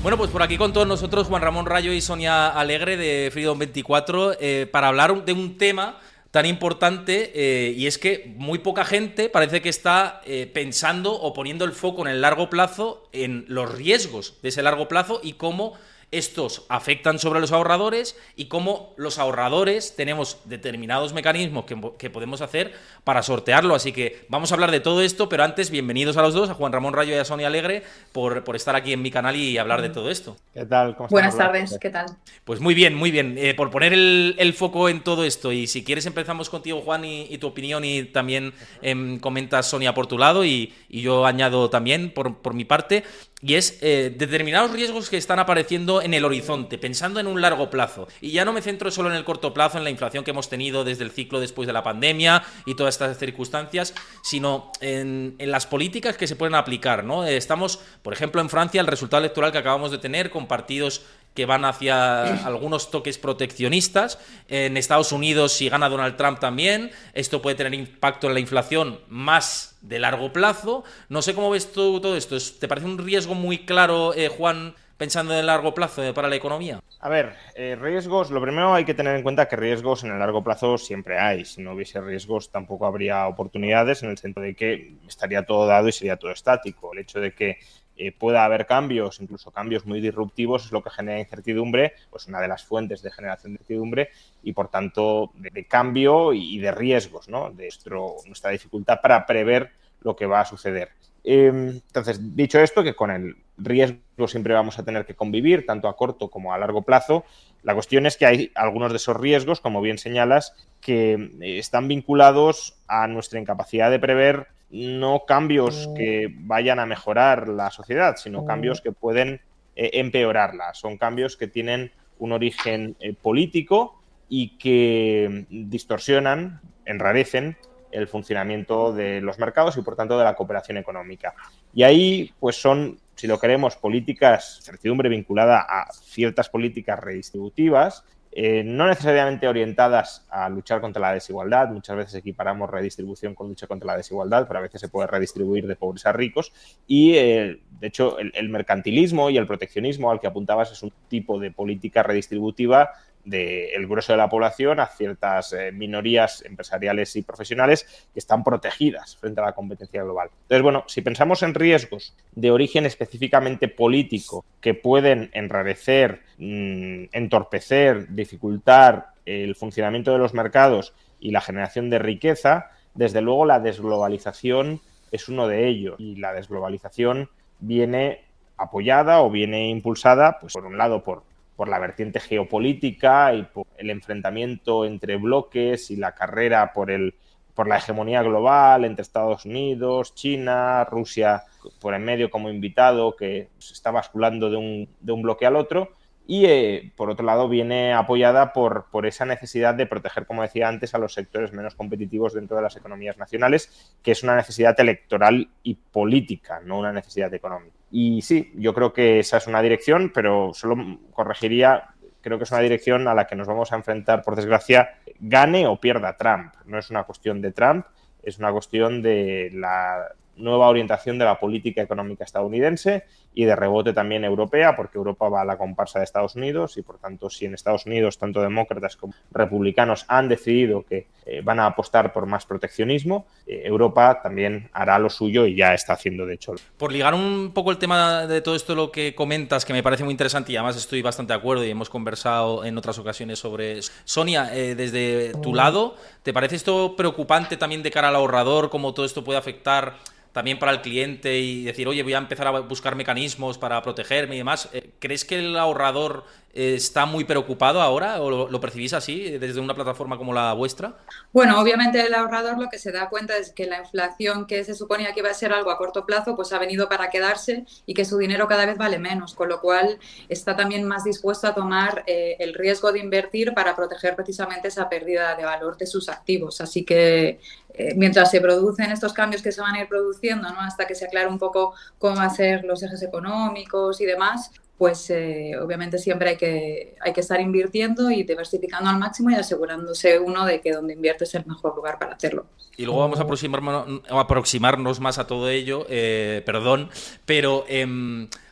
Bueno, pues por aquí con todos nosotros Juan Ramón Rayo y Sonia Alegre de Freedom 24 para hablar de un tema tan importante y es que muy poca gente parece que está pensando o poniendo el foco en el largo plazo en los riesgos de ese largo plazo y cómo estos afectan sobre los ahorradores y cómo los ahorradores tenemos determinados mecanismos que podemos hacer para sortearlo. Así que vamos a hablar de todo esto, pero antes, bienvenidos a los dos, a Juan Ramón Rayo y a Sonia Alegre, por estar aquí en mi canal y hablar de todo esto. ¿Qué tal? ¿Cómo Buenas estamos? tardes, ¿qué tal? Pues muy bien, muy bien. Por poner el foco en todo esto, y si quieres empezamos contigo, Juan, y tu opinión, y también comentas, Sonia, por tu lado, y yo añado también por mi parte. Y es determinados riesgos que están apareciendo en el horizonte, pensando en un largo plazo. Y ya no me centro solo en el corto plazo, en la inflación que hemos tenido desde el ciclo después de la pandemia y todas estas circunstancias, sino en las políticas que se pueden aplicar, ¿no? Estamos, por ejemplo, en Francia, el resultado electoral que acabamos de tener con partidos que van hacia algunos toques proteccionistas. En Estados Unidos, si gana Donald Trump también, esto puede tener impacto en la inflación más de largo plazo. No sé cómo ves tú todo esto. ¿Te parece un riesgo muy claro, Juan, pensando en el largo plazo para la economía? A ver, riesgos, lo primero hay que tener en cuenta que riesgos en el largo plazo siempre hay. Si no hubiese riesgos tampoco habría oportunidades, en el sentido de que estaría todo dado y sería todo estático. El hecho de que pueda haber cambios, incluso cambios muy disruptivos, es lo que genera incertidumbre, pues una de las fuentes de generación de incertidumbre y, por tanto, de cambio y de riesgos, ¿no? De nuestra dificultad para prever lo que va a suceder. Entonces, dicho esto, que con el riesgo siempre vamos a tener que convivir, tanto a corto como a largo plazo, la cuestión es que hay algunos de esos riesgos, como bien señalas, que están vinculados a nuestra incapacidad de prever no cambios que vayan a mejorar la sociedad, sino cambios que pueden empeorarla. Son cambios que tienen un origen político y que distorsionan, enrarecen el funcionamiento de los mercados y, por tanto, de la cooperación económica. Y ahí, pues son, si lo queremos, políticas, certidumbre vinculada a ciertas políticas redistributivas, no necesariamente orientadas a luchar contra la desigualdad. Muchas veces equiparamos redistribución con lucha contra la desigualdad, pero a veces se puede redistribuir de pobres a ricos. Y, de hecho, el mercantilismo y el proteccionismo al que apuntabas es un tipo de política redistributiva del grueso de la población a ciertas minorías empresariales y profesionales que están protegidas frente a la competencia global. Entonces, bueno, si pensamos en riesgos de origen específicamente político que pueden enrarecer, entorpecer, dificultar el funcionamiento de los mercados y la generación de riqueza, desde luego la desglobalización es uno de ellos. Y la desglobalización viene apoyada o viene impulsada, pues por un lado, por la vertiente geopolítica y por el enfrentamiento entre bloques y la carrera por la hegemonía global entre Estados Unidos, China, Rusia por en medio como invitado, que se está basculando de un bloque al otro. Y, por otro lado, viene apoyada por esa necesidad de proteger, como decía antes, a los sectores menos competitivos dentro de las economías nacionales, que es una necesidad electoral y política, no una necesidad económica. Y sí, yo creo que esa es una dirección, pero solo corregiría, creo que es una dirección a la que nos vamos a enfrentar, por desgracia, gane o pierda Trump. No es una cuestión de Trump, es una cuestión de la nueva orientación de la política económica estadounidense y de rebote también europea, porque Europa va a la comparsa de Estados Unidos y, por tanto, si en Estados Unidos tanto demócratas como republicanos han decidido que van a apostar por más proteccionismo, Europa también hará lo suyo y ya está haciendo, de hecho. Por ligar un poco el tema de todo esto, lo que comentas, que me parece muy interesante y además estoy bastante de acuerdo y hemos conversado en otras ocasiones sobre... Sonia, desde tu lado, ¿te parece esto preocupante también de cara al ahorrador, cómo todo esto puede afectar también para el cliente y decir, oye, voy a empezar a buscar mecanismos para protegerme y demás? ¿Crees que el ahorrador está muy preocupado ahora o lo percibís así desde una plataforma como la vuestra? Bueno, obviamente el ahorrador lo que se da cuenta es que la inflación, que se suponía que iba a ser algo a corto plazo, pues ha venido para quedarse y que su dinero cada vez vale menos, con lo cual está también más dispuesto a tomar el riesgo de invertir para proteger precisamente esa pérdida de valor de sus activos. Así que mientras se producen estos cambios que se van a ir produciendo, ¿no?, hasta que se aclare un poco cómo van a ser los ejes económicos y demás, pues obviamente siempre hay que estar invirtiendo y diversificando al máximo y asegurándose uno de que donde invierte es el mejor lugar para hacerlo. Y luego vamos a aproximarnos más a todo ello, pero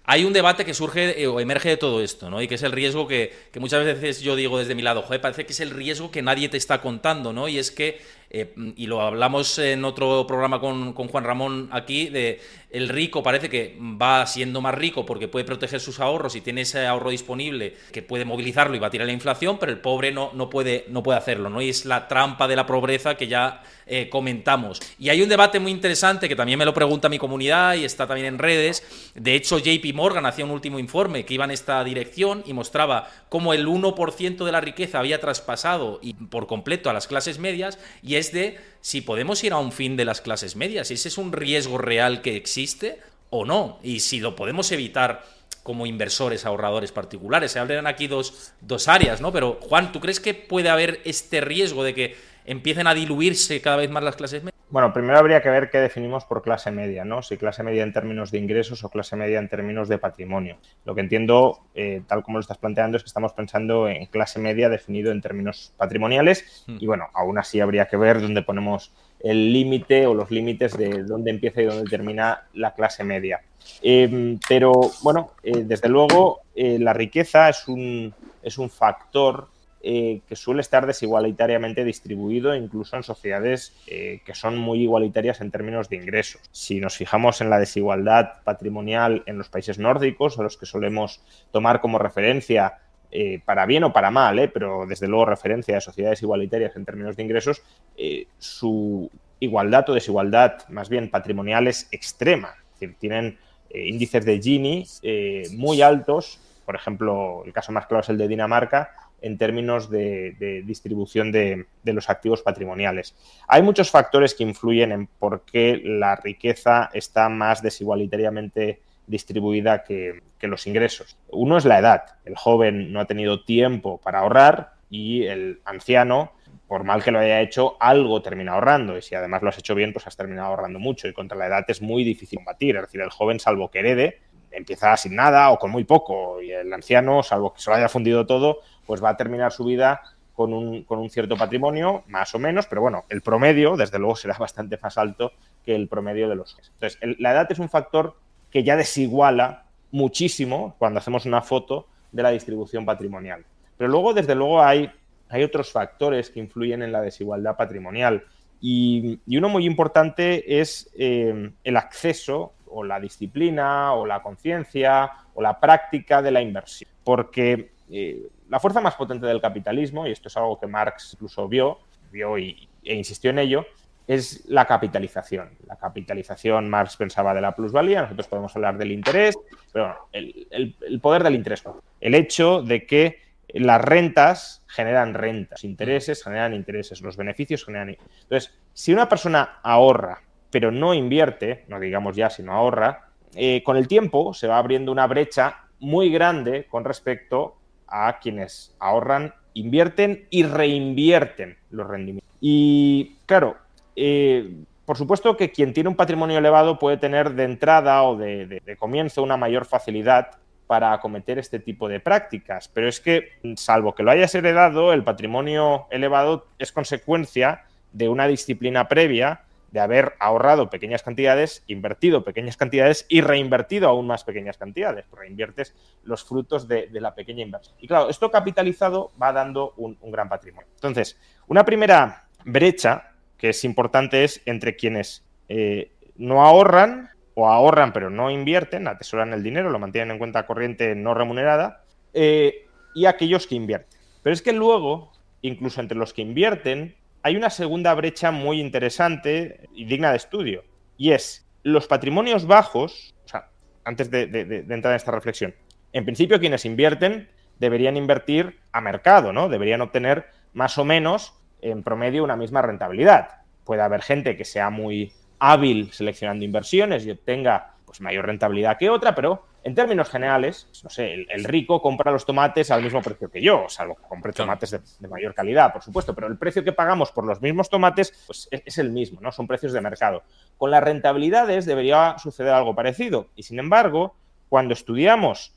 Hay un debate que surge o emerge de todo esto, ¿no? Y que es el riesgo que muchas veces yo digo desde mi lado, joder, parece que es el riesgo que nadie te está contando, ¿no? Y es que, y lo hablamos en otro programa con Juan Ramón aquí, de el rico parece que va siendo más rico porque puede proteger sus ahorros y tiene ese ahorro disponible que puede movilizarlo y batir a la inflación, pero el pobre no puede hacerlo, ¿no? Y es la trampa de la pobreza que ya comentamos. Y hay un debate muy interesante que también me lo pregunta mi comunidad y está también en redes. De hecho, JP Morgan hacía un último informe que iba en esta dirección y mostraba cómo el 1% de la riqueza había traspasado y por completo a las clases medias, y es de si podemos ir a un fin de las clases medias, si ese es un riesgo real que existe o no, y si lo podemos evitar como inversores, ahorradores particulares. Se hablan aquí dos áreas, ¿no? Pero, Juan, ¿tú crees que puede haber este riesgo de que empiecen a diluirse cada vez más las clases medias? Bueno, primero habría que ver qué definimos por clase media, ¿no? Si clase media en términos de ingresos o clase media en términos de patrimonio. Lo que entiendo, tal como lo estás planteando, es que estamos pensando en clase media definido en términos patrimoniales y, bueno, aún así habría que ver dónde ponemos el límite o los límites de dónde empieza y dónde termina la clase media. Pero, bueno, desde luego, la riqueza es un factor que suele estar desigualitariamente distribuido, incluso en sociedades que son muy igualitarias en términos de ingresos. Si nos fijamos en la desigualdad patrimonial en los países nórdicos, a los que solemos tomar como referencia, para bien o para mal, pero desde luego referencia a sociedades igualitarias en términos de ingresos, su igualdad o desigualdad más bien patrimonial es extrema. Es decir, tienen índices de Gini muy altos. Por ejemplo, el caso más claro es el de Dinamarca, en términos de distribución de los activos patrimoniales. Hay muchos factores que influyen en por qué la riqueza está más desigualitariamente distribuida que los ingresos. Uno es la edad. El joven no ha tenido tiempo para ahorrar y el anciano, por mal que lo haya hecho, algo termina ahorrando. Y si además lo has hecho bien, pues has terminado ahorrando mucho. Y contra la edad es muy difícil combatir. Es decir, el joven, salvo que herede, empieza sin nada o con muy poco. Y el anciano, salvo que se lo haya fundido todo, pues va a terminar su vida con un cierto patrimonio, más o menos, pero bueno, el promedio, desde luego, será bastante más alto que el promedio de los jóvenes. Entonces, la edad es un factor que ya desiguala muchísimo cuando hacemos una foto de la distribución patrimonial. Pero luego, desde luego, hay otros factores que influyen en la desigualdad patrimonial. Y uno muy importante es el acceso o la disciplina o la conciencia o la práctica de la inversión. Porque la fuerza más potente del capitalismo, y esto es algo que Marx incluso vio e insistió en ello, es la capitalización. La capitalización, Marx pensaba de la plusvalía, nosotros podemos hablar del interés, pero bueno, el poder del interés. El hecho de que las rentas generan rentas, intereses generan intereses, los beneficios generan... Entonces, si una persona ahorra, pero no invierte, no digamos ya si no ahorra, con el tiempo se va abriendo una brecha muy grande con respecto a quienes ahorran, invierten y reinvierten los rendimientos. Y claro, por supuesto que quien tiene un patrimonio elevado puede tener de entrada o de comienzo una mayor facilidad para acometer este tipo de prácticas, pero es que, salvo que lo hayas heredado, el patrimonio elevado es consecuencia de una disciplina previa, de haber ahorrado pequeñas cantidades, invertido pequeñas cantidades y reinvertido aún más pequeñas cantidades. Reinviertes los frutos de la pequeña inversión. Y claro, esto capitalizado va dando un gran patrimonio. Entonces, una primera brecha que es importante es entre quienes no ahorran o ahorran pero no invierten, atesoran el dinero, lo mantienen en cuenta corriente no remunerada, y aquellos que invierten. Pero es que luego, incluso entre los que invierten, hay una segunda brecha muy interesante y digna de estudio, y es los patrimonios bajos. O sea, antes de entrar en esta reflexión, en principio quienes invierten deberían invertir a mercado, ¿no? Deberían obtener más o menos en promedio una misma rentabilidad. Puede haber gente que sea muy hábil seleccionando inversiones y obtenga pues mayor rentabilidad que otra, pero en términos generales, no sé, el rico compra los tomates al mismo precio que yo, salvo que compre tomates de mayor calidad, por supuesto, pero el precio que pagamos por los mismos tomates pues es el mismo, ¿no? Son precios de mercado. Con las rentabilidades debería suceder algo parecido, y sin embargo, cuando estudiamos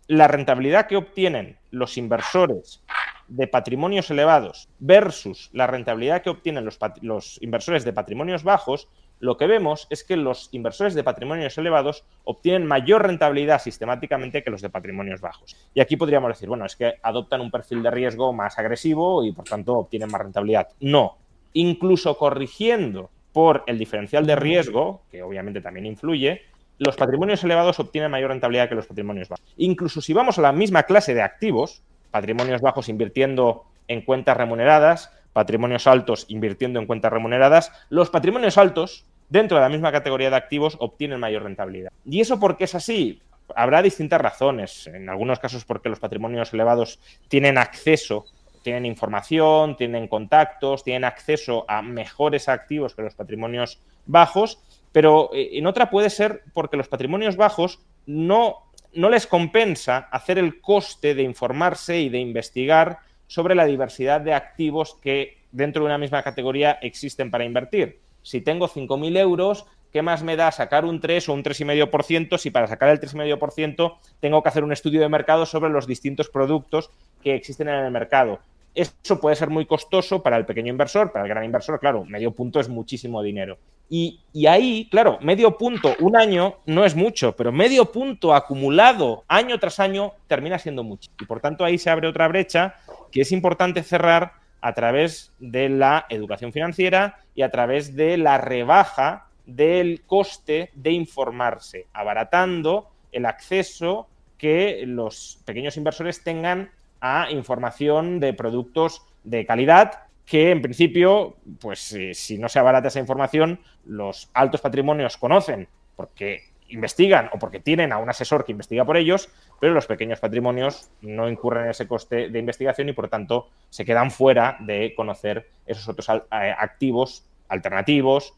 la rentabilidad que obtienen los inversores de patrimonios elevados versus la rentabilidad que obtienen los inversores de patrimonios bajos, lo que vemos es que los inversores de patrimonios elevados obtienen mayor rentabilidad sistemáticamente que los de patrimonios bajos. Y aquí podríamos decir, bueno, es que adoptan un perfil de riesgo más agresivo y por tanto obtienen más rentabilidad. No, incluso corrigiendo por el diferencial de riesgo, que obviamente también influye, los patrimonios elevados obtienen mayor rentabilidad que los patrimonios bajos. Incluso si vamos a la misma clase de activos, patrimonios bajos invirtiendo en cuentas remuneradas, patrimonios altos invirtiendo en cuentas remuneradas, los patrimonios altos, dentro de la misma categoría de activos, obtienen mayor rentabilidad. ¿Y eso por qué es así? Habrá distintas razones. En algunos casos porque los patrimonios elevados tienen acceso, tienen información, tienen contactos, tienen acceso a mejores activos que los patrimonios bajos, pero en otra puede ser porque los patrimonios bajos no les compensa hacer el coste de informarse y de investigar sobre la diversidad de activos que dentro de una misma categoría existen para invertir. Si tengo 5.000 euros, ¿qué más me da sacar un 3 o un 3,5% si para sacar el 3,5% tengo que hacer un estudio de mercado sobre los distintos productos que existen en el mercado? Eso puede ser muy costoso para el pequeño inversor, para el gran inversor, claro, medio punto es muchísimo dinero. Y ahí, claro, medio punto, un año no es mucho, pero medio punto acumulado año tras año termina siendo mucho. Y por tanto ahí se abre otra brecha que es importante cerrar a través de la educación financiera y a través de la rebaja del coste de informarse, abaratando el acceso que los pequeños inversores tengan a información de productos de calidad que en principio, pues si no se abarata esa información, los altos patrimonios conocen porque investigan o porque tienen a un asesor que investiga por ellos, pero los pequeños patrimonios no incurren en ese coste de investigación y por tanto se quedan fuera de conocer esos otros activos alternativos,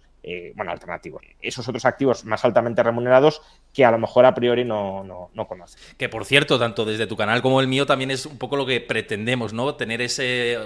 esos otros activos más altamente remunerados que a lo mejor a priori no conocen. Que por cierto, tanto desde tu canal como el mío también es un poco lo que pretendemos, ¿no? Tener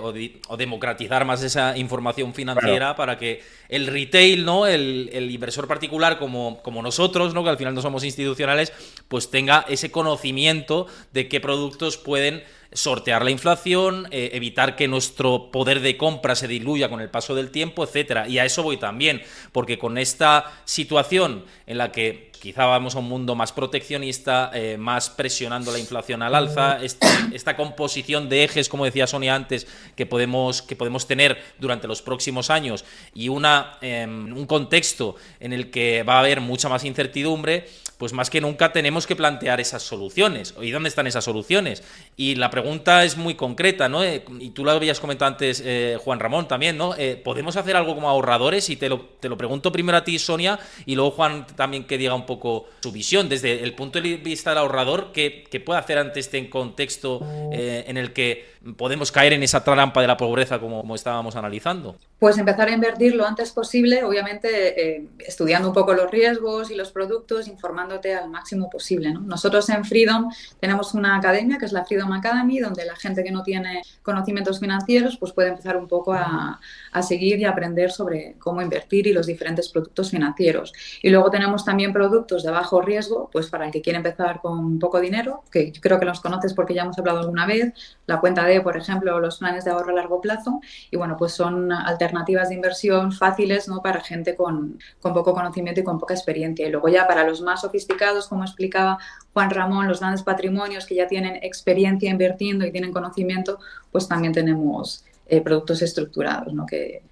o democratizar más esa información financiera, claro, para que el retail, ¿no? El inversor particular como nosotros, ¿no? Que al final no somos institucionales, pues tenga ese conocimiento de qué productos pueden sortear la inflación, evitar que nuestro poder de compra se diluya con el paso del tiempo, etcétera. Y a eso voy también, porque con esta situación en la que quizá vamos a un mundo más proteccionista, más presionando la inflación al alza, esta composición de ejes, como decía Sonia antes, que podemos tener durante los próximos años y un contexto en el que va a haber mucha más incertidumbre, pues más que nunca tenemos que plantear esas soluciones. ¿Y dónde están esas soluciones? Y la pregunta es muy concreta, ¿no? Y tú lo habías comentado antes, Juan Ramón, también, ¿no? ¿Podemos hacer algo como ahorradores? Y te lo pregunto primero a ti, Sonia, y luego Juan también que diga un poco su visión desde el punto de vista del ahorrador, ¿qué puede hacer ante este contexto en el que podemos caer en esa trampa de la pobreza como estábamos analizando? Pues empezar a invertir lo antes posible, obviamente estudiando un poco los riesgos y los productos, informándote al máximo posible, ¿no? Nosotros en Freedom tenemos una academia que es la Freedom Academy, donde la gente que no tiene conocimientos financieros pues puede empezar un poco a seguir y aprender sobre cómo invertir y los diferentes productos financieros. Y luego tenemos también productos de bajo riesgo, pues para el que quiere empezar con poco dinero, que yo creo que los conoces porque ya hemos hablado alguna vez, la cuenta D, por ejemplo, los planes de ahorro a largo plazo, y bueno, pues son alternativas de inversión fáciles, ¿no? Para gente con poco conocimiento y con poca experiencia. Y luego ya para los más sofisticados, como explicaba Juan Ramón, los grandes patrimonios que ya tienen experiencia invirtiendo y tienen conocimiento, pues también tenemos productos estructurados, ¿no? Que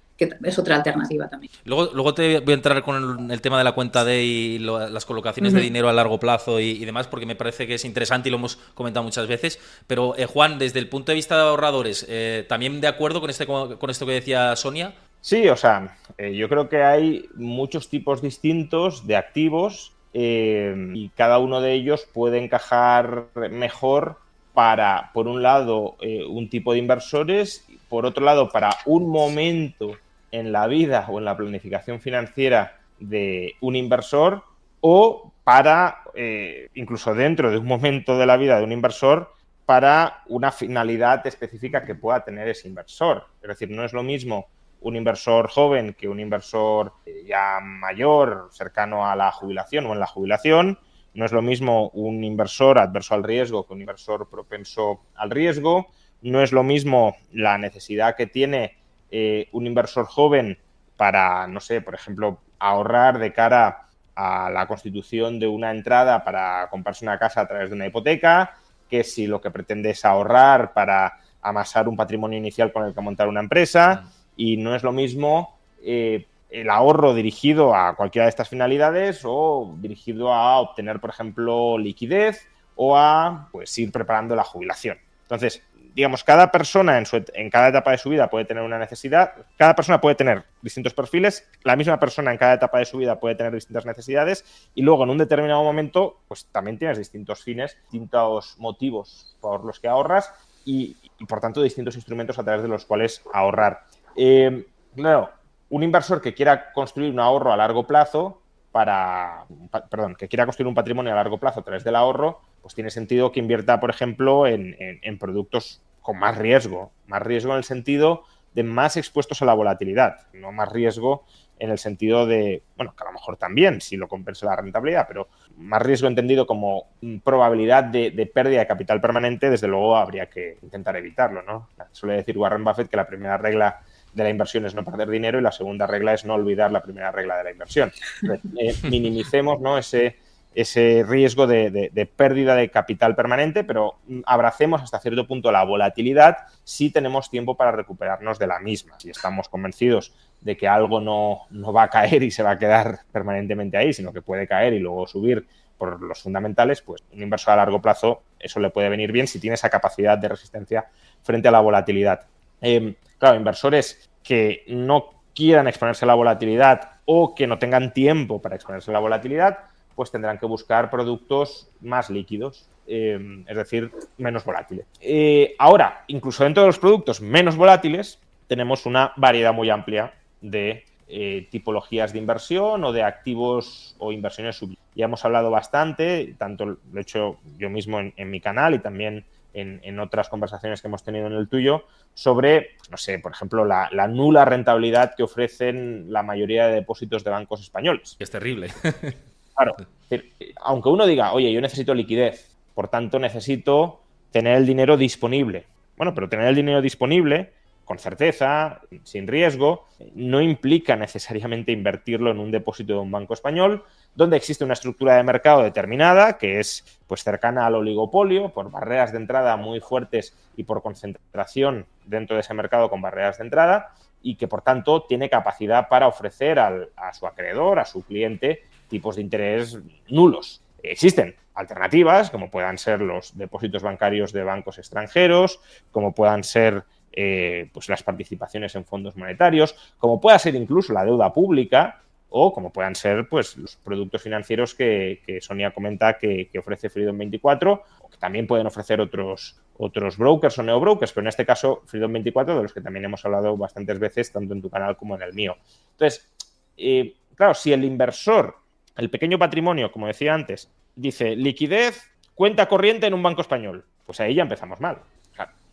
es otra alternativa también. Luego te voy a entrar con el tema de la cuenta D y las colocaciones de dinero a largo plazo y demás, porque me parece que es interesante y lo hemos comentado muchas veces. Pero, Juan, desde el punto de vista de ahorradores, ¿también de acuerdo con esto que decía Sonia? Sí, o sea, yo creo que hay muchos tipos distintos de activos y cada uno de ellos puede encajar mejor para, por un lado, un tipo de inversores, por otro lado, para un momento en la vida o en la planificación financiera de un inversor o para, incluso dentro de un momento de la vida de un inversor, para una finalidad específica que pueda tener ese inversor. Es decir, no es lo mismo un inversor joven que un inversor ya mayor, cercano a la jubilación o en la jubilación. No es lo mismo un inversor adverso al riesgo que un inversor propenso al riesgo. no es lo mismo la necesidad que tiene un inversor joven para, no sé, por ejemplo, ahorrar de cara a la constitución de una entrada para comprarse una casa a través de una hipoteca, que si lo que pretende es ahorrar para amasar un patrimonio inicial con el que montar una empresa, y no es lo mismo el ahorro dirigido a cualquiera de estas finalidades o dirigido a obtener, por ejemplo, liquidez o a pues ir preparando la jubilación. Entonces, digamos, cada persona en cada etapa de su vida puede tener una necesidad, cada persona puede tener distintos perfiles, la misma persona en cada etapa de su vida puede tener distintas necesidades y luego en un determinado momento pues también tienes distintos fines, distintos motivos por los que ahorras y por tanto distintos instrumentos a través de los cuales ahorrar. Claro, un inversor que quiera construir un ahorro a largo plazo que quiera construir un patrimonio a largo plazo a través del ahorro, pues tiene sentido que invierta, por ejemplo, en productos con más riesgo en el sentido de más expuestos a la volatilidad, no más riesgo en el sentido de, bueno, que a lo mejor también, si lo compensa la rentabilidad, pero más riesgo entendido como probabilidad de pérdida de capital permanente, desde luego habría que intentar evitarlo, ¿no? Suele decir Warren Buffett que la primera regla de la inversión es no perder dinero y la segunda regla es no olvidar la primera regla de la inversión. Minimicemos, ¿no?, ese riesgo de pérdida de capital permanente, pero abracemos hasta cierto punto la volatilidad si tenemos tiempo para recuperarnos de la misma. Si estamos convencidos de que algo no va a caer y se va a quedar permanentemente ahí, sino que puede caer y luego subir por los fundamentales, pues un inversor a largo plazo eso le puede venir bien si tiene esa capacidad de resistencia frente a la volatilidad. Claro, inversores que no quieran exponerse a la volatilidad o que no tengan tiempo para exponerse a la volatilidad, pues tendrán que buscar productos más líquidos, es decir, menos volátiles. Ahora, incluso dentro de los productos menos volátiles, tenemos una variedad muy amplia de tipologías de inversión o de activos o inversiones subyacentes. Ya hemos hablado bastante, tanto lo he hecho yo mismo en mi canal y también en otras conversaciones que hemos tenido en el tuyo, sobre, pues no sé, por ejemplo, la nula rentabilidad que ofrecen la mayoría de depósitos de bancos españoles. Es terrible. Claro, aunque uno diga, oye, yo necesito liquidez, por tanto necesito tener el dinero disponible. Bueno, pero tener el dinero disponible con certeza, sin riesgo, no implica necesariamente invertirlo en un depósito de un banco español, donde existe una estructura de mercado determinada que es pues cercana al oligopolio, por barreras de entrada muy fuertes y por concentración dentro de ese mercado con barreras de entrada, y que por tanto tiene capacidad para ofrecer a su acreedor, a su cliente, tipos de interés nulos. Existen alternativas, como puedan ser los depósitos bancarios de bancos extranjeros, como puedan ser pues las participaciones en fondos monetarios, como pueda ser incluso la deuda pública o como puedan ser pues los productos financieros que Sonia comenta que ofrece Freedom 24, o que también pueden ofrecer otros brokers o neobrokers, pero en este caso Freedom 24, de los que también hemos hablado bastantes veces, tanto en tu canal como en el mío. Entonces, claro, si el inversor, el pequeño patrimonio, como decía antes, dice liquidez, cuenta corriente en un banco español, pues ahí ya empezamos mal.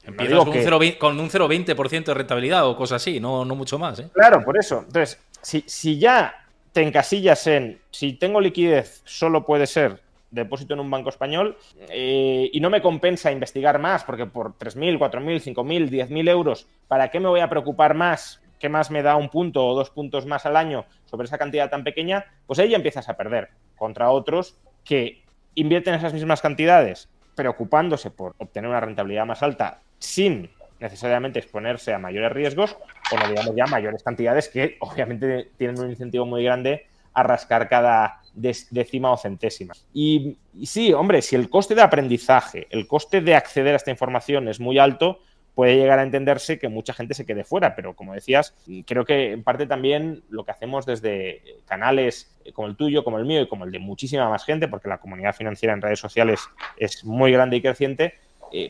Empiezas con un 0,20% de rentabilidad o cosas así, no mucho más, ¿eh? Claro, por eso. Entonces, si ya te encasillas en si tengo liquidez solo puede ser depósito en un banco español y no me compensa investigar más porque por 3.000, 4.000, 5.000, 10.000 euros, ¿para qué me voy a preocupar más? ¿Qué más me da 1 punto o 2 puntos más al año sobre esa cantidad tan pequeña? Pues ahí ya empiezas a perder contra otros que invierten esas mismas cantidades preocupándose por obtener una rentabilidad más alta sin necesariamente exponerse a mayores riesgos o no digamos ya mayores cantidades que obviamente tienen un incentivo muy grande a rascar cada décima o centésima. Y sí, hombre, si el coste de aprendizaje, el coste de acceder a esta información es muy alto, puede llegar a entenderse que mucha gente se quede fuera, pero como decías, creo que en parte también lo que hacemos desde canales como el tuyo, como el mío y como el de muchísima más gente, porque la comunidad financiera en redes sociales es muy grande y creciente,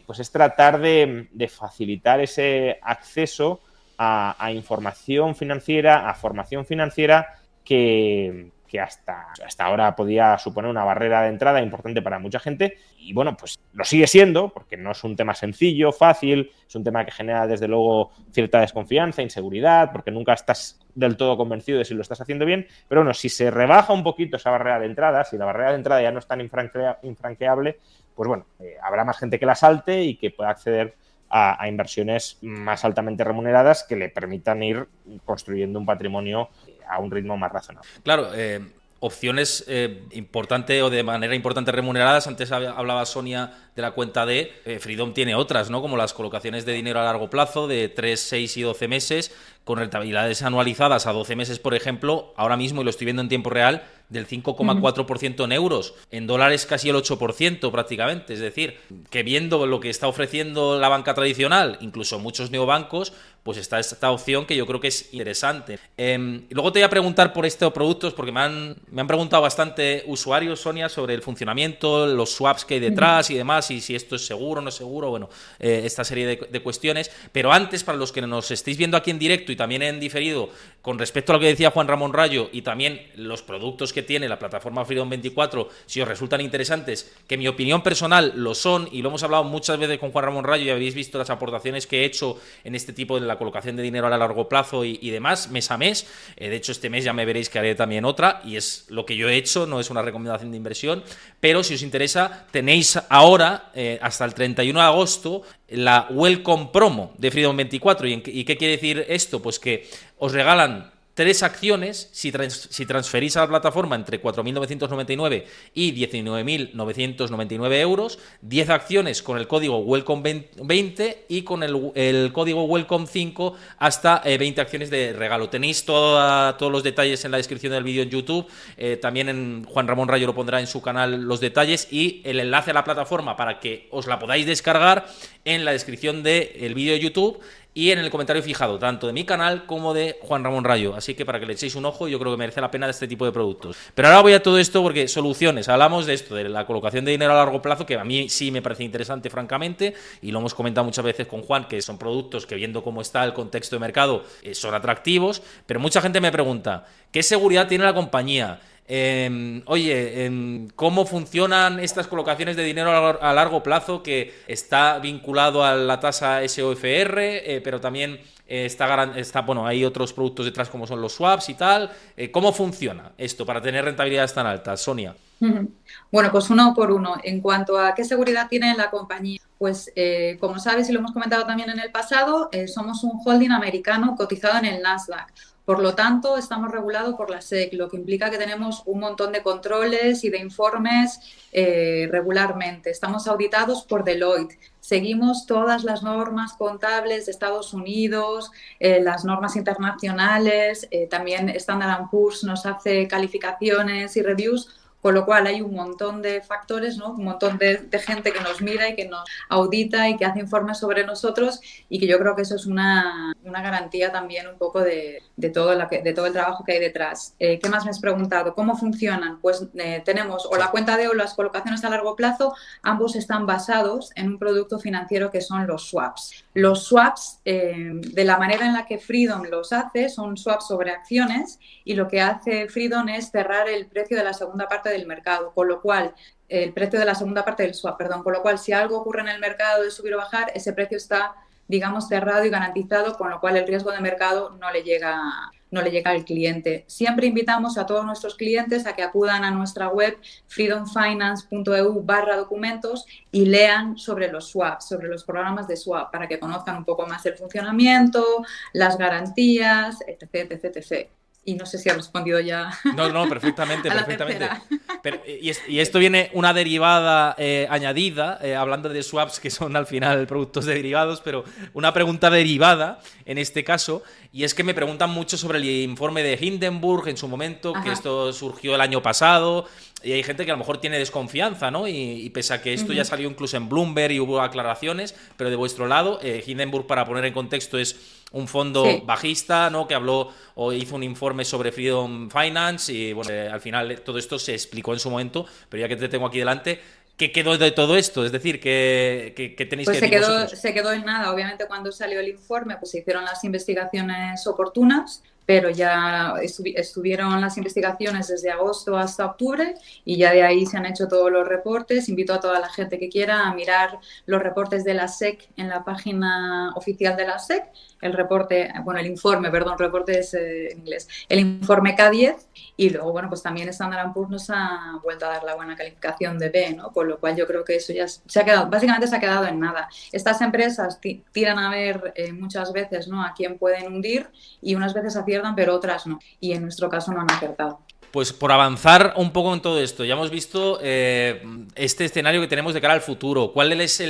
pues es tratar de facilitar ese acceso a información financiera, a formación financiera que hasta ahora podía suponer una barrera de entrada importante para mucha gente y bueno, pues lo sigue siendo porque no es un tema sencillo, fácil, es un tema que genera desde luego cierta desconfianza, inseguridad, porque nunca estás del todo convencido de si lo estás haciendo bien, pero bueno, si se rebaja un poquito esa barrera de entrada, si la barrera de entrada ya no es tan infranqueable, pues bueno, habrá más gente que la salte y que pueda acceder a inversiones más altamente remuneradas que le permitan ir construyendo un patrimonio a un ritmo más razonable. Claro, opciones importante o de manera importante remuneradas. Antes hablaba Sonia de la cuenta D. Freedom tiene otras, ¿no? Como las colocaciones de dinero a largo plazo de 3, 6 y 12 meses, con rentabilidades anualizadas a 12 meses, por ejemplo, ahora mismo, y lo estoy viendo en tiempo real, del 5,4% en euros, en dólares casi el 8% prácticamente. Es decir, que viendo lo que está ofreciendo la banca tradicional, incluso muchos neobancos, pues está esta opción que yo creo que es interesante. Luego te voy a preguntar por estos productos, porque me han preguntado bastante usuarios, Sonia, sobre el funcionamiento, los swaps que hay detrás y demás, y si esto es seguro o no es seguro, bueno, esta serie de cuestiones. Pero antes, para los que nos estéis viendo aquí en directo y también en diferido, con respecto a lo que decía Juan Ramón Rayo y también los productos que tiene la plataforma Freedom 24, si os resultan interesantes, que en mi opinión personal lo son, y lo hemos hablado muchas veces con Juan Ramón Rayo y habéis visto las aportaciones que he hecho en este tipo de la colocación de dinero a largo plazo y demás, mes a mes. De hecho, este mes ya me veréis que haré también otra, y es lo que yo he hecho, no es una recomendación de inversión, pero si os interesa, tenéis ahora, hasta el 31 de agosto, la Welcome Promo de Freedom 24. ¿Y qué quiere decir esto? Pues que os regalan 3 acciones si transferís a la plataforma entre 4.999 y 19.999 euros, 10 acciones con el código WELCOME20 y con el código WELCOME5 hasta 20 acciones de regalo. Tenéis todos los detalles en la descripción del vídeo en YouTube, también en Juan Ramón Rayo lo pondrá en su canal los detalles, y el enlace a la plataforma para que os la podáis descargar en la descripción del vídeo de YouTube y en el comentario fijado, tanto de mi canal como de Juan Ramón Rayo. Así que para que le echéis un ojo, yo creo que merece la pena de este tipo de productos. Pero ahora voy a todo esto porque soluciones. Hablamos de esto, de la colocación de dinero a largo plazo, que a mí sí me parece interesante, francamente, y lo hemos comentado muchas veces con Juan, que son productos que, viendo cómo está el contexto de mercado, son atractivos. Pero mucha gente me pregunta, ¿qué seguridad tiene la compañía? ¿Cómo funcionan estas colocaciones de dinero a largo plazo, que está vinculado a la tasa SOFR, pero también bueno, hay otros productos detrás como son los swaps y tal? ¿Cómo funciona esto para tener rentabilidades tan altas, Sonia? Bueno, pues uno por uno. En cuanto a qué seguridad tiene la compañía, pues como sabes y lo hemos comentado también en el pasado, somos un holding americano cotizado en el Nasdaq. Por lo tanto, estamos regulados por la SEC, lo que implica que tenemos un montón de controles y de informes regularmente. Estamos auditados por Deloitte. Seguimos todas las normas contables de Estados Unidos, las normas internacionales, también Standard & Poor's nos hace calificaciones y reviews. Con lo cual hay un montón de factores, ¿no? Un montón de gente que nos mira y que nos audita y que hace informes sobre nosotros, y que yo creo que eso es una garantía también un poco de todo el trabajo que hay detrás. ¿Qué más me has preguntado? ¿Cómo funcionan? Pues tenemos o la cuenta D o las colocaciones a largo plazo. Ambos están basados en un producto financiero que son los swaps. Los swaps, de la manera en la que Freedom los hace, son swaps sobre acciones, y lo que hace Freedom es cerrar el precio de la segunda parte del mercado, con lo cual el precio de la segunda parte del swap, con lo cual si algo ocurre en el mercado de subir o bajar, ese precio está, digamos, cerrado y garantizado, con lo cual el riesgo de mercado no le llega al cliente. Siempre invitamos a todos nuestros clientes a que acudan a nuestra web freedomfinance.eu/documentos y lean sobre los swaps, sobre los programas de swap, para que conozcan un poco más el funcionamiento, las garantías, etc, etc, etc. Y no sé si ha respondido ya. No, perfectamente, perfectamente. Pero, y esto viene una derivada añadida, hablando de swaps, que son al final productos de derivados, pero una pregunta derivada en este caso, y es que me preguntan mucho sobre el informe de Hindenburg en su momento. Ajá. Que esto surgió el año pasado, y hay gente que a lo mejor tiene desconfianza, ¿no? Y pese a que esto ya salió incluso en Bloomberg y hubo aclaraciones, pero de vuestro lado, Hindenburg, para poner en contexto, es un fondo bajista, ¿no? Que habló o hizo un informe sobre Freedom Finance, y bueno, al final todo esto se explicó en su momento, pero ya que te tengo aquí delante, ¿qué quedó de todo esto? Es decir, ¿qué tenéis pues que decir? Se quedó en nada. Obviamente, cuando salió el informe, pues se hicieron las investigaciones oportunas, pero ya estuvieron las investigaciones desde agosto hasta octubre, y ya de ahí se han hecho todos los reportes. Invito a toda la gente que quiera a mirar los reportes de la SEC en la página oficial de la SEC, el reporte, bueno, el informe, perdón, reporte es en inglés, el informe K10, y luego, bueno, pues también Standard & Poor's nos ha vuelto a dar la buena calificación de B, ¿no? Con lo cual yo creo que eso ya se ha quedado, básicamente se ha quedado en nada. Estas empresas tiran a ver muchas veces, ¿no?, a quién pueden hundir, y unas veces aciertan, pero otras no. Y en nuestro caso no han acertado. Pues por avanzar un poco en todo esto, ya hemos visto este escenario que tenemos de cara al futuro. ¿Cuál es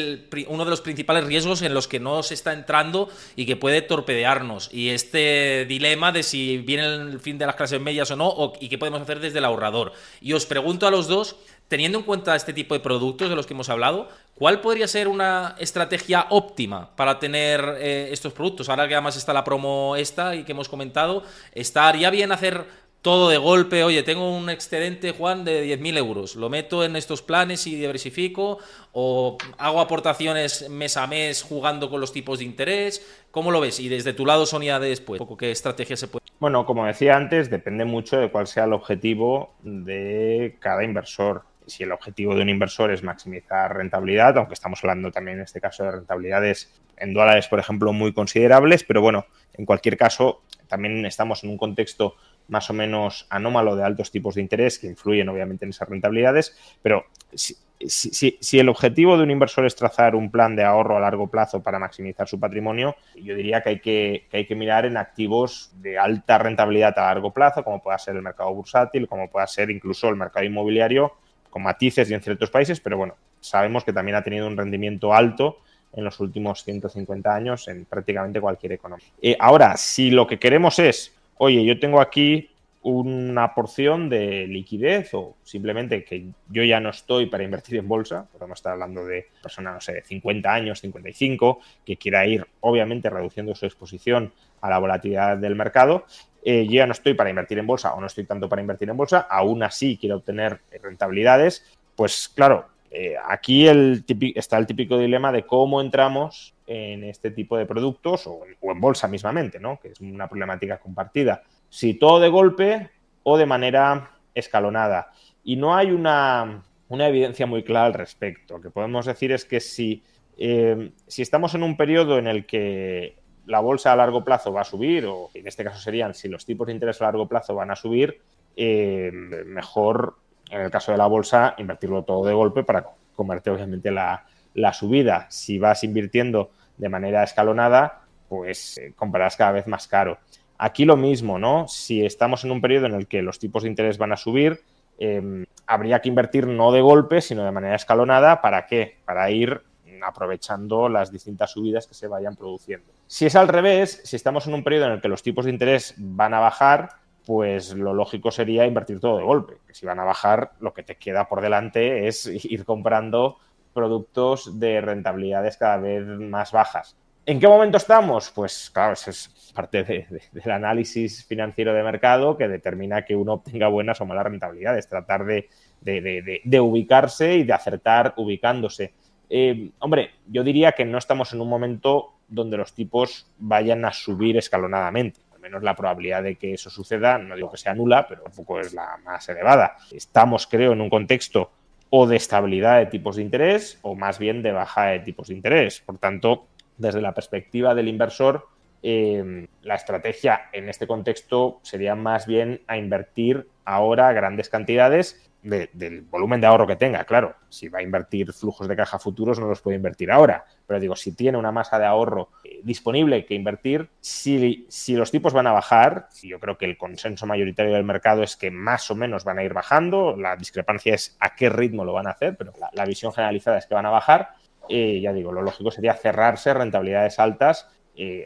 uno de los principales riesgos en los que no se está entrando y que puede torpedearnos? Y este dilema de si viene el fin de las clases medias o no, y qué podemos hacer desde el ahorrador. Y os pregunto a los dos, teniendo en cuenta este tipo de productos de los que hemos hablado, ¿cuál podría ser una estrategia óptima para tener estos productos? Ahora que además está la promo esta y que hemos comentado, ¿estaría bien hacer todo de golpe? Oye, tengo un excedente, Juan, de 10.000 euros, lo meto en estos planes y diversifico, o hago aportaciones mes a mes jugando con los tipos de interés? ¿Cómo lo ves? Y desde tu lado, Sonia, después, ¿qué estrategia se puede? Bueno, como decía antes, depende mucho de cuál sea el objetivo de cada inversor. Si el objetivo de un inversor es maximizar rentabilidad, aunque estamos hablando también en este caso de rentabilidades en dólares, por ejemplo, muy considerables, pero bueno, en cualquier caso, también estamos en un contexto más o menos anómalo de altos tipos de interés que influyen obviamente en esas rentabilidades, pero si el objetivo de un inversor es trazar un plan de ahorro a largo plazo para maximizar su patrimonio, yo diría que hay que mirar en activos de alta rentabilidad a largo plazo, como pueda ser el mercado bursátil, como pueda ser incluso el mercado inmobiliario, con matices y en ciertos países, pero bueno, sabemos que también ha tenido un rendimiento alto en los últimos 150 años en prácticamente cualquier economía. Ahora, si lo que queremos es, oye, yo tengo aquí una porción de liquidez o simplemente que yo ya no estoy para invertir en bolsa, podemos estar hablando de personas, no sé, de 50 años, 55, que quiera ir obviamente reduciendo su exposición a la volatilidad del mercado, yo ya no estoy para invertir en bolsa o no estoy tanto para invertir en bolsa, aún así quiero obtener rentabilidades, pues claro, aquí está el típico dilema de cómo entramos en este tipo de productos o en bolsa mismamente, ¿no? Que es una problemática compartida. Si todo de golpe o de manera escalonada. Y no hay una evidencia muy clara al respecto. Lo que podemos decir es que si estamos en un periodo en el que la bolsa a largo plazo va a subir, o en este caso serían si los tipos de interés a largo plazo van a subir, mejor, en el caso de la bolsa, invertirlo todo de golpe para comerte obviamente la subida. Si vas invirtiendo de manera escalonada, pues comprarás cada vez más caro. Aquí lo mismo, ¿no? Si estamos en un periodo en el que los tipos de interés van a subir, habría que invertir no de golpe, sino de manera escalonada. ¿Para qué? Para ir aprovechando las distintas subidas que se vayan produciendo. Si es al revés, si estamos en un periodo en el que los tipos de interés van a bajar, pues lo lógico sería invertir todo de golpe. Que si van a bajar, lo que te queda por delante es ir comprando productos de rentabilidades cada vez más bajas. ¿En qué momento estamos? Pues claro, eso es parte del análisis financiero de mercado que determina que uno obtenga buenas o malas rentabilidades. Tratar de ubicarse y de acertar ubicándose. Hombre, yo diría que no estamos en un momento donde los tipos vayan a subir escalonadamente. Al menos la probabilidad de que eso suceda, no digo que sea nula, pero tampoco es la más elevada. Estamos, creo, en un contexto o de estabilidad de tipos de interés o más bien de baja de tipos de interés. Por tanto, desde la perspectiva del inversor, la estrategia en este contexto sería más bien a invertir ahora grandes cantidades del volumen de ahorro que tenga. Claro, si va a invertir flujos de caja futuros no los puede invertir ahora, pero digo, si tiene una masa de ahorro disponible que invertir, si los tipos van a bajar, y yo creo que el consenso mayoritario del mercado es que más o menos van a ir bajando, la discrepancia es a qué ritmo lo van a hacer, pero la visión generalizada es que van a bajar. Ya digo, lo lógico sería cerrarse rentabilidades altas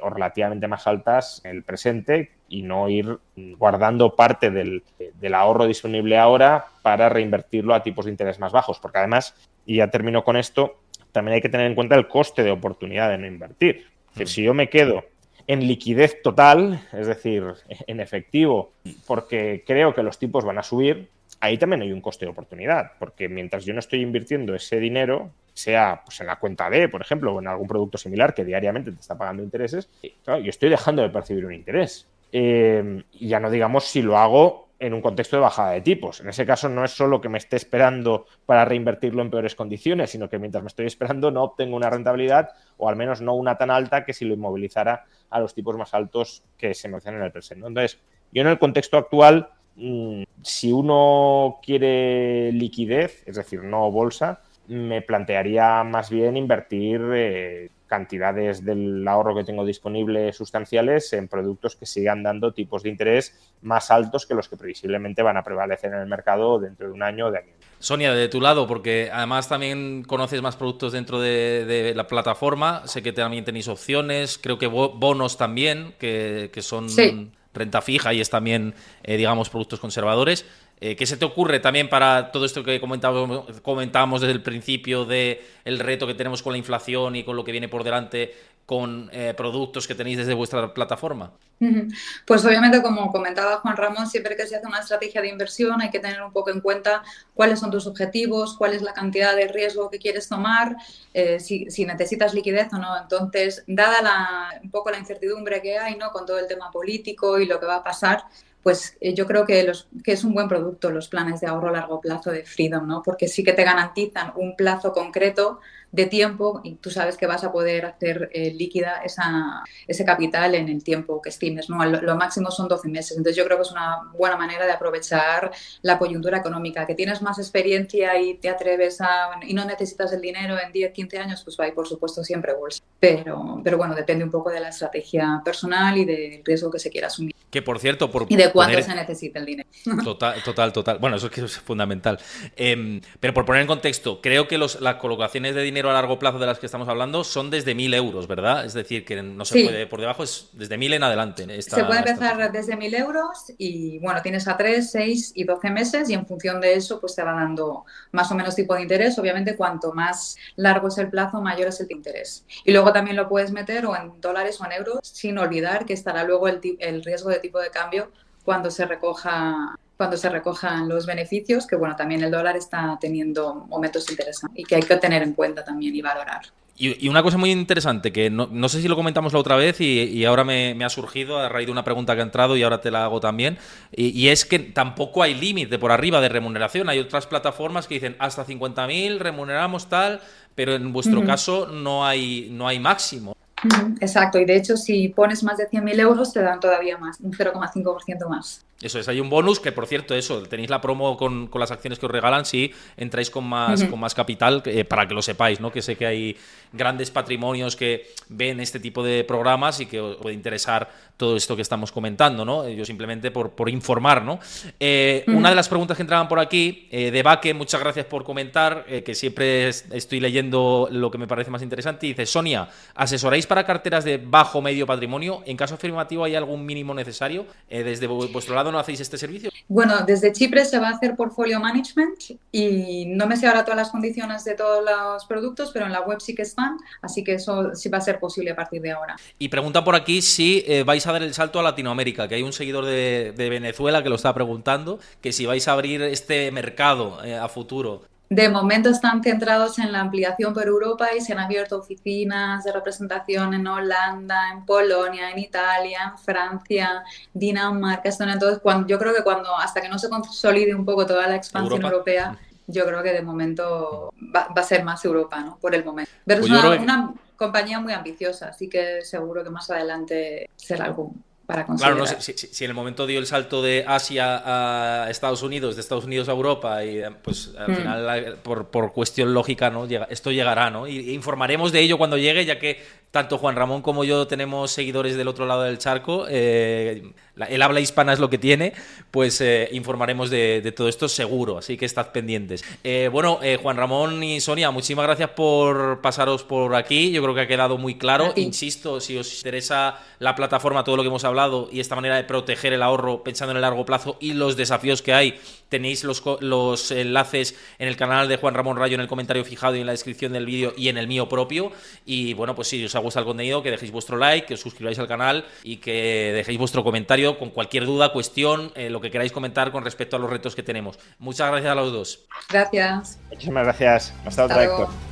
o relativamente más altas en el presente y no ir guardando parte del ahorro disponible ahora para reinvertirlo a tipos de interés más bajos, porque además, y ya termino con esto, también hay que tener en cuenta el coste de oportunidad de no invertir. Es decir, si yo me quedo en liquidez total, es decir, en efectivo, porque creo que los tipos van a subir, ahí también hay un coste de oportunidad, porque mientras yo no estoy invirtiendo ese dinero, sea pues en la cuenta D, por ejemplo, o en algún producto similar que diariamente te está pagando intereses, claro, yo estoy dejando de percibir un interés. Y ya no digamos si lo hago en un contexto de bajada de tipos. En ese caso no es solo que me esté esperando para reinvertirlo en peores condiciones, sino que mientras me estoy esperando no obtengo una rentabilidad, o al menos no una tan alta que si lo inmovilizara a los tipos más altos que se mencionan en el presente. Entonces, yo en el contexto actual, si uno quiere liquidez, es decir, no bolsa, me plantearía más bien invertir cantidades del ahorro que tengo disponible sustanciales en productos que sigan dando tipos de interés más altos que los que previsiblemente van a prevalecer en el mercado dentro de un año o de año. Sonia, de tu lado, porque además también conoces más productos dentro de la plataforma, sé que también tenéis opciones, creo que bonos también, que son renta fija y es también, digamos, productos conservadores. ¿Qué se te ocurre también para todo esto que comentábamos desde el principio de el reto que tenemos con la inflación y con lo que viene por delante con productos que tenéis desde vuestra plataforma? Pues obviamente, como comentaba Juan Ramón, siempre que se hace una estrategia de inversión hay que tener un poco en cuenta cuáles son tus objetivos, cuál es la cantidad de riesgo que quieres tomar, si necesitas liquidez o no. Entonces, dada un poco la incertidumbre que hay, ¿no?, con todo el tema político y lo que va a pasar, pues yo creo que es un buen producto los planes de ahorro a largo plazo de Freedom, ¿no? Porque sí que te garantizan un plazo concreto de tiempo y tú sabes que vas a poder hacer líquida ese capital en el tiempo que estimes, ¿no? Lo máximo son 12 meses. Entonces yo creo que es una buena manera de aprovechar la coyuntura económica. Que tienes más experiencia y te atreves y no necesitas el dinero en 10, 15 años, pues hay por supuesto siempre bolsa. Pero bueno, depende un poco de la estrategia personal y del riesgo que se quiera asumir. Que por cierto, y de cuánto se necesita el dinero. Total. Bueno, eso es fundamental. Pero por poner en contexto, creo que las colocaciones de dinero a largo plazo de las que estamos hablando son desde 1.000 euros, ¿verdad? Es decir, que no se puede por debajo, es desde 1.000 en adelante. Se puede empezar desde 1.000 euros y bueno, tienes a 3, 6 y 12 meses y en función de eso pues te va dando más o menos tipo de interés. Obviamente, cuanto más largo es el plazo, mayor es el interés. Y luego también lo puedes meter o en dólares o en euros, sin olvidar que estará luego el riesgo de tipo de cambio cuando se recojan los beneficios, que bueno, también el dólar está teniendo momentos interesantes y que hay que tener en cuenta también y valorar. Y una cosa muy interesante, que no sé si lo comentamos la otra vez y ahora me ha surgido a raíz de una pregunta que ha entrado y ahora te la hago también, y es que tampoco hay límite por arriba de remuneración. Hay otras plataformas que dicen hasta 50.000 remuneramos tal, pero en vuestro caso no hay máximo. Exacto, y de hecho si pones más de 100.000 euros te dan todavía más, un 0,5% más. Eso es, hay un bonus que, por cierto, tenéis la promo con las acciones que os regalan si entráis con más capital, para que lo sepáis, ¿no? Que sé que hay grandes patrimonios que ven este tipo de programas y que os puede interesar todo esto que estamos comentando, ¿no? Yo simplemente por informar, ¿no? Una de las preguntas que entraban por aquí, de Baque, muchas gracias por comentar, que siempre estoy leyendo lo que me parece más interesante, y dice: Sonia, ¿asesoráis para carteras de bajo o medio patrimonio? En caso afirmativo, ¿hay algún mínimo necesario? Desde vuestro lado, ¿no hacéis este servicio? Bueno, desde Chipre se va a hacer portfolio management y no me sé ahora todas las condiciones de todos los productos, pero en la web sí que están, así que eso sí va a ser posible a partir de ahora. Y pregunta por aquí si vais a dar el salto a Latinoamérica, que hay un seguidor de Venezuela que lo está preguntando, que si vais a abrir este mercado a futuro. De momento están centrados en la ampliación por Europa y se han abierto oficinas de representación en Holanda, en Polonia, en Italia, en Francia, Dinamarca, Estonia. Entonces, yo creo que hasta que no se consolide un poco toda la expansión europea, yo creo que de momento va a ser más Europa, ¿no? Por el momento. Pero pues es una compañía muy ambiciosa, así que seguro que más adelante será algo para considerar. Claro, no sé, si en el momento dio el salto de Asia a Estados Unidos, de Estados Unidos a Europa, y pues al final, por cuestión lógica, ¿no? Esto llegará, ¿no? Y informaremos de ello cuando llegue, ya que tanto Juan Ramón como yo tenemos seguidores del otro lado del charco. El habla hispana es lo que tiene, pues informaremos de todo esto seguro, así que estad pendientes. Juan Ramón y Sonia, muchísimas gracias por pasaros por aquí. Yo creo que ha quedado muy claro. Insisto, si os interesa la plataforma, todo lo que hemos hablado y esta manera de proteger el ahorro pensando en el largo plazo y los desafíos que hay, tenéis los enlaces en el canal de Juan Ramón Rayo en el comentario fijado y en la descripción del vídeo y en el mío propio. Y bueno, pues si os ha gustado el contenido, que dejéis vuestro like, que os suscribáis al canal y que dejéis vuestro comentario con cualquier duda, cuestión, lo que queráis comentar con respecto a los retos que tenemos. Muchas gracias a los dos. Gracias. Muchísimas gracias. Hasta otra, Héctor.